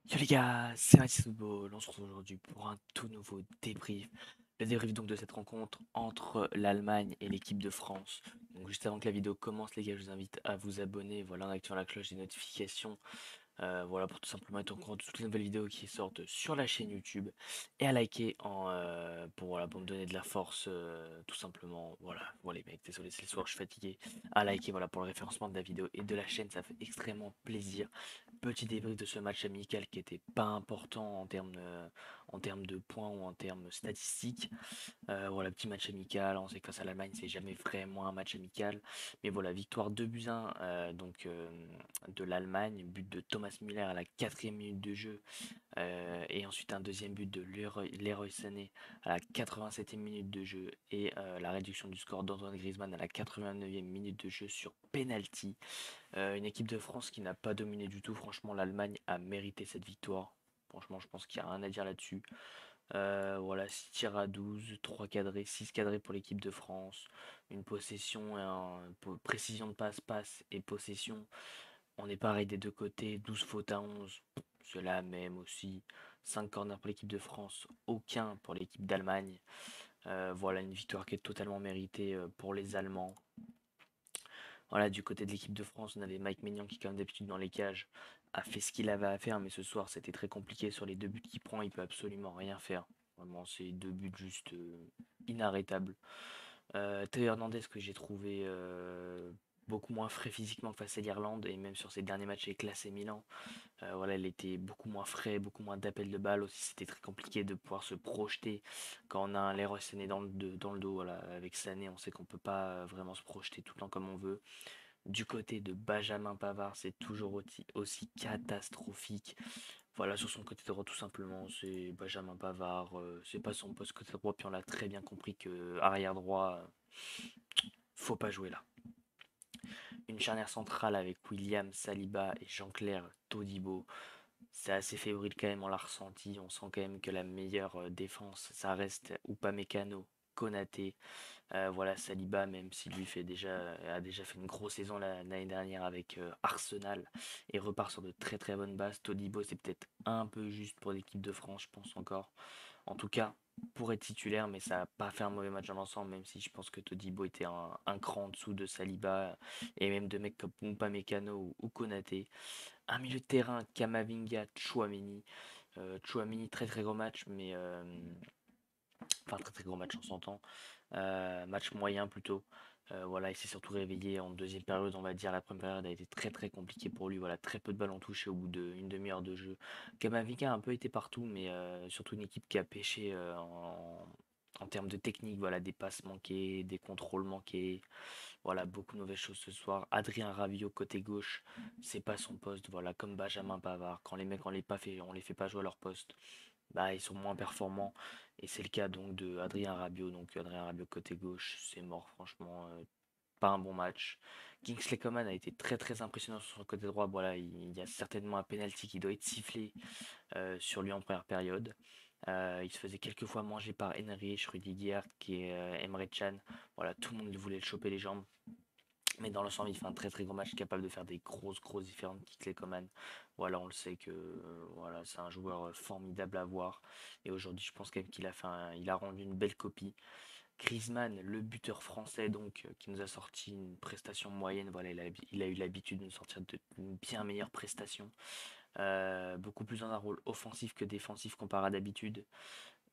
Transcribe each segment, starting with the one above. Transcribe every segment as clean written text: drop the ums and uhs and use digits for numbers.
Yo les gars, c'est Mathis Football, on se retrouve aujourd'hui pour un tout nouveau débrief. Le débrief donc de cette rencontre entre l'Allemagne et l'équipe de France. Donc juste avant que la vidéo commence les gars, je vous invite à vous abonner, voilà, en activant la cloche des notifications, voilà, pour tout simplement être au courant de toutes les nouvelles vidéos qui sortent sur la chaîne YouTube et à liker pour, voilà, pour me donner de la force, tout simplement. Voilà les mecs, désolé, c'est le soir, je suis fatigué. À liker, voilà, pour le référencement de la vidéo et de la chaîne, ça fait extrêmement plaisir. Petit débrief de ce match amical qui était pas important en termes de points ou en termes statistiques. Voilà, petit match amical. On sait que face à l'Allemagne, c'est jamais vraiment un match amical. Mais voilà, victoire 2 buts 1 de l'Allemagne. But de Thomas Müller à la 4e minute de jeu. Et ensuite un deuxième but de Leroy Sané à la 87e minute de jeu. Et la réduction du score d'Antoine Griezmann à la 89e minute de jeu sur penalty. Une équipe de France qui n'a pas dominé du tout. Franchement, l'Allemagne a mérité cette victoire. Franchement, je pense qu'il n'y a rien à dire là-dessus. Voilà, 6 tirs à 12, 3 cadrés, 6 cadrés pour l'équipe de France. Une possession, précision de passe-passe et possession. On est pareil des deux côtés, 12 fautes à 11. Cela même aussi. 5 corners pour l'équipe de France, aucun pour l'équipe d'Allemagne. Voilà, une victoire qui est totalement méritée pour les Allemands. Voilà, du côté de l'équipe de France, on avait Mike Maignan qui, comme d'habitude dans les cages, a fait ce qu'il avait à faire, mais ce soir c'était très compliqué sur les deux buts qu'il prend, il peut absolument rien faire. Vraiment, c'est deux buts juste inarrêtables. Théo Hernandez que j'ai trouvé beaucoup moins frais physiquement que face à l'Irlande, et même sur ses derniers matchs avec l'AC Milan, voilà, il était beaucoup moins frais, beaucoup moins d'appels de balles aussi. C'était très compliqué de pouvoir se projeter quand on a un Leroy Sané dans le dos. Voilà. Avec Sané, on sait qu'on peut pas vraiment se projeter tout le temps comme on veut. Du côté de Benjamin Pavard, c'est toujours aussi catastrophique. Voilà, sur son côté droit, tout simplement, c'est Benjamin Pavard. C'est pas son poste côté droit, puis on l'a très bien compris que arrière droit, faut pas jouer là. Une charnière centrale avec William Saliba et Jean-Claire Todibo. C'est assez fébrile quand même, on l'a ressenti. On sent quand même que la meilleure défense, ça reste Upamecano, Konaté. Voilà, Saliba, même s'il a déjà fait une grosse saison l'année dernière avec Arsenal et repart sur de très très bonnes bases. Todibo, c'est peut-être un peu juste pour l'équipe de France, je pense encore. En tout cas, pour être titulaire, mais ça n'a pas fait un mauvais match dans l'ensemble, même si je pense que Todibo était un cran en dessous de Saliba et même de mecs comme Upamecano ou Konaté. Un milieu de terrain, Kamavinga, Chouameni. Chouameni, très très gros match, mais enfin très très gros match, on s'entend. Match moyen plutôt. Voilà, il s'est surtout réveillé en deuxième période, on va dire. La première période a été très très compliquée pour lui. Voilà, très peu de ballons touchés au bout d'une demi-heure de jeu. Kamavinga a un peu été partout, mais surtout une équipe qui a pêché en termes de technique. Voilà, des passes manquées, des contrôles manqués. Voilà, beaucoup de mauvaises choses ce soir. Adrien Rabiot côté gauche, c'est pas son poste. Voilà, comme Benjamin Pavard. Quand les mecs on les fait pas jouer à leur poste, bah ils sont moins performants. Et c'est le cas donc de Adrien Rabiot. Donc Adrien Rabiot côté gauche, c'est mort franchement. Pas un bon match. Kingsley Coman a été très très impressionnant sur son côté droit. Voilà, il y a certainement un penalty qui doit être sifflé sur lui en première période. Il se faisait quelques fois manger par Henrich, Rudiger, qui est Emre Can. Voilà, tout le monde voulait le choper les jambes. Mais dans l'ensemble, il fait un très très gros match capable de faire des grosses différences. Kingsley Coman. Voilà, on le sait que voilà, c'est un joueur formidable à voir. Et aujourd'hui, je pense quand même il a rendu une belle copie. Griezmann, le buteur français donc qui nous a sorti une prestation moyenne. Voilà, il a eu l'habitude de nous sortir de bien meilleures prestations. Beaucoup plus dans un rôle offensif que défensif comparé à d'habitude.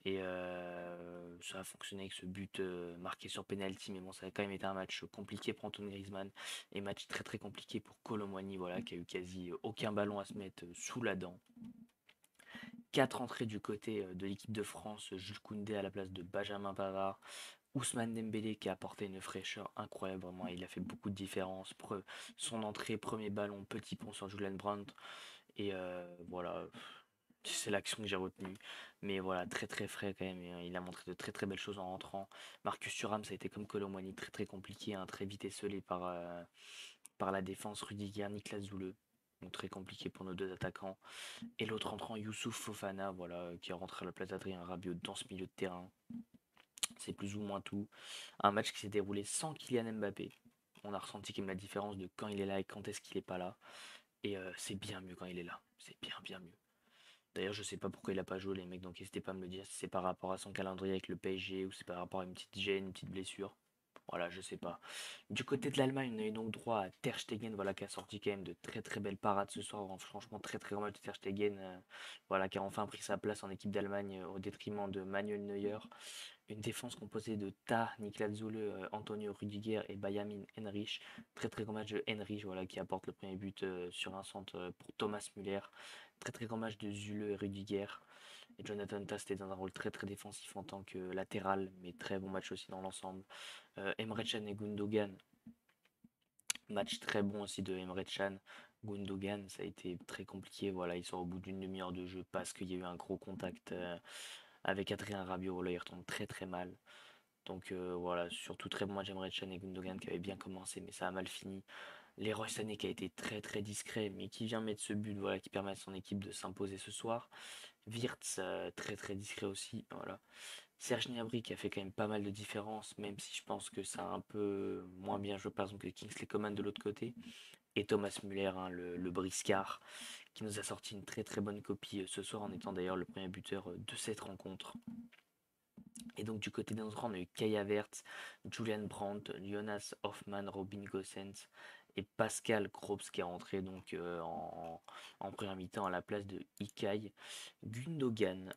Et ça a fonctionné avec ce but marqué sur penalty, mais bon, ça a quand même été un match compliqué pour Antoine Griezmann et match très très compliqué pour Kolo Muani, voilà, qui a eu quasi aucun ballon à se mettre sous la dent. Quatre entrées du côté de l'équipe de France, Jules Koundé à la place de Benjamin Pavard, Ousmane Dembélé qui a apporté une fraîcheur incroyable, vraiment, il a fait beaucoup de différence. Son entrée, premier ballon, petit pont sur Julian Brandt, et voilà, c'est l'action que j'ai retenue. Mais voilà, très très frais quand même. Il a montré de très très belles choses en rentrant. Marcus Thuram, ça a été comme Kolo Muani, très très compliqué, hein, très vite esselé par la défense. Rudiger, Niklas Zoule. Donc très compliqué pour nos deux attaquants. Et l'autre entrant, Youssouf Fofana, voilà, qui est rentré à la place d'Adrien Rabiot dans ce milieu de terrain. C'est plus ou moins tout. Un match qui s'est déroulé sans Kylian Mbappé. On a ressenti quand même la différence de quand il est là et quand est-ce qu'il est pas là. Et c'est bien mieux quand il est là. C'est bien mieux. D'ailleurs, je sais pas pourquoi il a pas joué, les mecs, donc n'hésitez pas à me le dire si c'est par rapport à son calendrier avec le PSG ou c'est par rapport à une petite gêne, une petite blessure. Voilà, je sais pas. Du côté de l'Allemagne, on a eu donc droit à Ter Stegen, voilà, qui a sorti quand même de très très belles parades ce soir. Franchement, très très grand match de Ter Stegen, voilà, qui a enfin pris sa place en équipe d'Allemagne au détriment de Manuel Neuer. Une défense composée de Ta, Niklas Süle, Antonio Rüdiger et Benjamin Henrich. Très très grand match de Henrich, voilà, qui apporte le premier but sur un centre pour Thomas Müller. Très très grand match de Süle et Rüdiger. Et Jonathan Ta était dans un rôle très très défensif en tant que latéral, mais très bon match aussi dans l'ensemble. Emre Can et Gundogan, match très bon aussi de Emre Can. Gundogan, ça a été très compliqué. Voilà, il sort au bout d'une demi-heure de jeu parce qu'il y a eu un gros contact avec Adrien Rabiot. Là, il retombe très très mal. Donc voilà, surtout très bon match d'Emre Can et Gundogan qui avait bien commencé, mais ça a mal fini. Leroy Sané qui a été très très discret, mais qui vient mettre ce but, voilà, qui permet à son équipe de s'imposer ce soir. Wirtz, très très discret aussi, voilà. Serge Gnabry qui a fait quand même pas mal de différences, même si je pense que ça a un peu moins bien joué par exemple que Kingsley Coman de l'autre côté. Et Thomas Müller, hein, le briscard, qui nous a sorti une très très bonne copie ce soir en étant d'ailleurs le premier buteur de cette rencontre. Et donc du côté des autres, on a eu Kai Havertz, Julian Brandt, Jonas Hoffmann, Robin Gosens et Pascal Gross qui est rentré donc en première mi-temps à la place de Ikai Gundogan.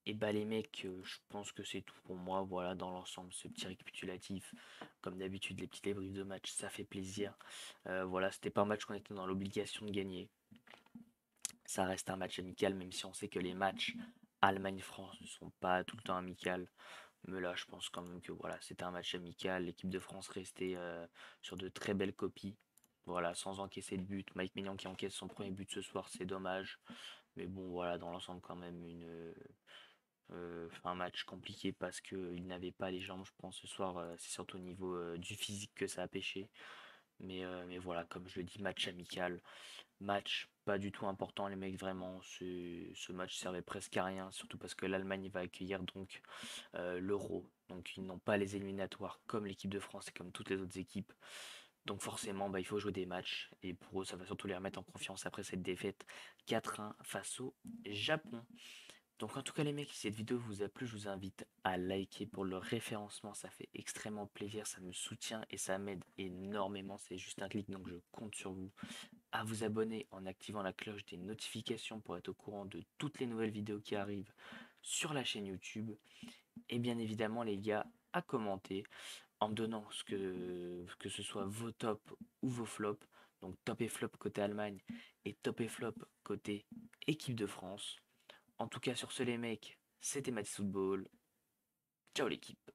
Et bah les mecs, je pense que c'est tout pour moi. Voilà, dans l'ensemble, ce petit récapitulatif. Comme d'habitude, les petits débriefs de match, ça fait plaisir. Voilà, c'était pas un match qu'on était dans l'obligation de gagner. Ça reste un match amical, même si on sait que les matchs Allemagne-France ne sont pas tout le temps amicales. Mais là, je pense quand même que voilà, c'était un match amical. L'équipe de France restait sur de très belles copies. Voilà, sans encaisser de but. Mike Maignan qui encaisse son premier but ce soir, c'est dommage. Mais bon, voilà, dans l'ensemble, quand même, un match compliqué parce qu'il n'avait pas les jambes, je pense, ce soir. C'est surtout au niveau du physique que ça a pêché. Mais voilà, comme je le dis, match amical. Match pas du tout important, les mecs, vraiment. Ce match servait presque à rien, surtout parce que l'Allemagne va accueillir donc l'Euro. Donc ils n'ont pas les éliminatoires comme l'équipe de France et comme toutes les autres équipes. Donc forcément, bah, il faut jouer des matchs. Et pour eux, ça va surtout les remettre en confiance après cette défaite 4-1 face au Japon. Donc en tout cas les mecs, si cette vidéo vous a plu, je vous invite à liker pour le référencement, ça fait extrêmement plaisir, ça me soutient et ça m'aide énormément, c'est juste un clic donc je compte sur vous. À vous abonner en activant la cloche des notifications pour être au courant de toutes les nouvelles vidéos qui arrivent sur la chaîne YouTube. Et bien évidemment les gars, à commenter en me donnant que ce soit vos tops ou vos flops. Donc top et flop côté Allemagne et top et flop côté équipe de France. En tout cas, sur ce, les mecs, c'était Matisse Football. Ciao l'équipe.